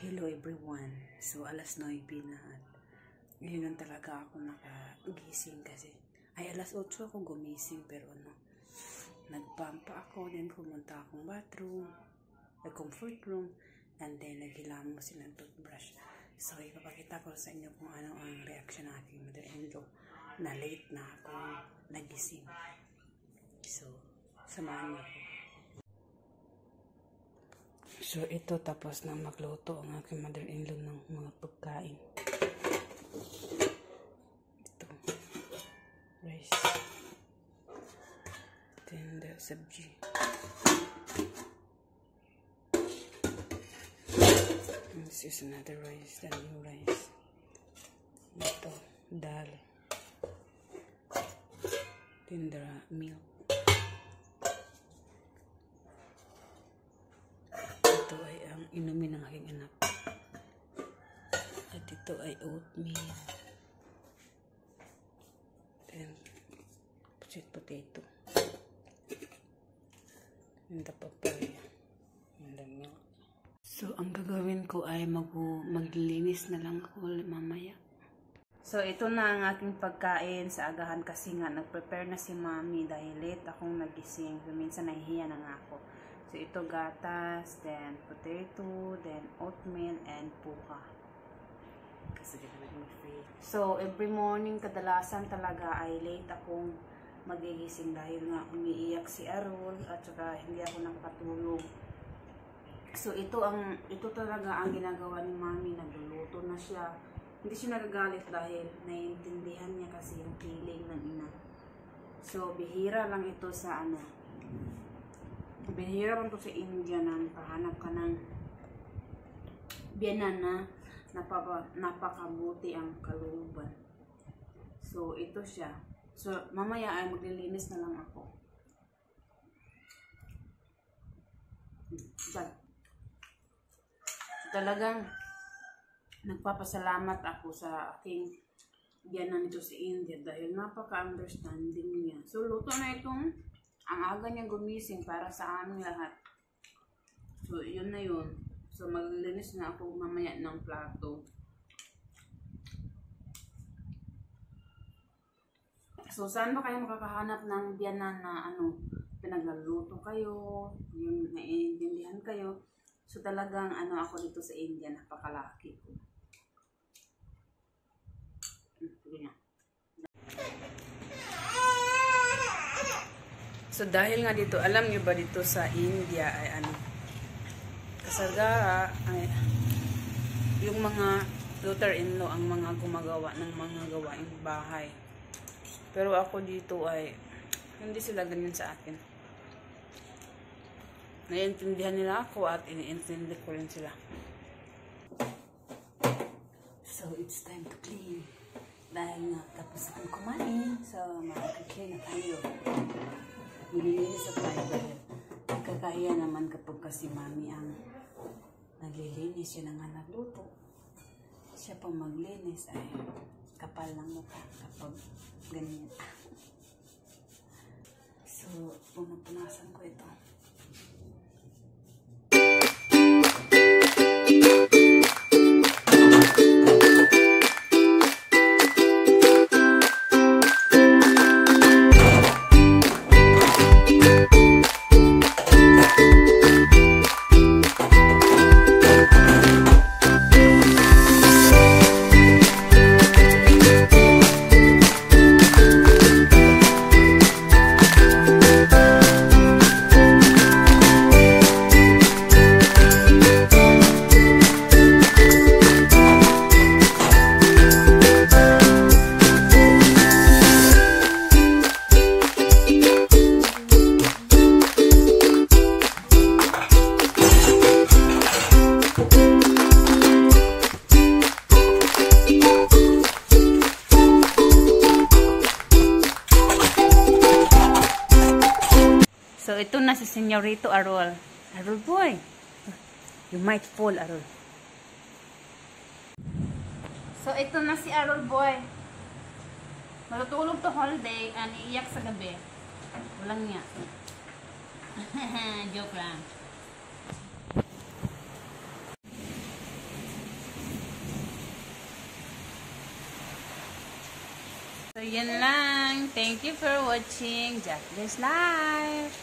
Hello everyone. So alas 9 na at ngayon talaga ako nakagising kasi alas 8 ako gumising pero nagpampa ako, then pumunta akong bathroom, comfort room, and then naghilamos silang toothbrush. So ipapakita ko sa inyo kung ano ang reaction ng aking mother-in-law na late na akong nagising. So samahan niyo ako. So, ito tapos na magluto ang aking mother-in-law ng mga pagkain. Ito. Rice. Then, the sabji. And this is another rice, the new rice. Ito. Dal. Then, the milk. Ito ay ang inumin ng aking anak. At ito ay oatmeal. Then, sweet potato. And the papaya. And the milk. So, ang gagawin ko ay maglilinis na lang ako mamaya. So, ito na ang aking pagkain sa agahan kasi nga nag-prepare na si Mami dahil late akong nagising. So, minsan nahihiya na nga ako. So, ito gatas, then potato, then oatmeal, and puka. Kasi ginamit mo free. So, every morning, kadalasan talaga ay late akong magigising dahil nga umiiyak si Arul at saka hindi ako nakatulog. So, ito talaga ang ginagawa ni Mami. Nagluluto na siya. Hindi siya nagagalit dahil naiintindihan niya kasi yung feeling ng ina. So, bihira lang ito sa bihira lang to sa India na nakahanap ka ng biyanan na napakabuti ang kalooban. So, ito siya. So, mamaya ay maglilinis na lang ako. So, talagang nagpapasalamat ako sa aking biyanan nito sa India dahil napaka-understanding niya. So, luto na itong ang aga niya gumising para sa aming lahat. So, yun na yun. So, maglilinis na ako mamaya ng plato. So, saan ba kayo makakahanap ng biyanan na pinagluluto kayo, yung naiintindihan kayo. So, talagang ako dito sa India, napakalaki ko. Ganyan. So, dahil nga dito, alam nyo ba dito sa India ay kasagara ay yung mga daughter-in-law ang mga gumagawa ng mga gawaing bahay. Pero ako dito ay hindi sila ganyan sa akin. Naiintindihan nila ako at iniintindi ko rin sila. So, it's time to clean. Dahil nga tapos akong kumain, so makaka-clean na tayo. Nililinis sa tayo dahil nagkakahiya naman kapag kasi Mami ang naglilinis, siya na nga nagluto. Siya pang maglinis ay kapal ng mukha kapag ganyan. So, punasan ko ito. So, ito na si Senyorito Arul. Arul boy! You might fall, Arul. So, ito na si Arul boy. Matutulog to whole day and iiyak sa gabi. Walang niya. Joke lang. So, yan lang. Thank you for watching Jack Life.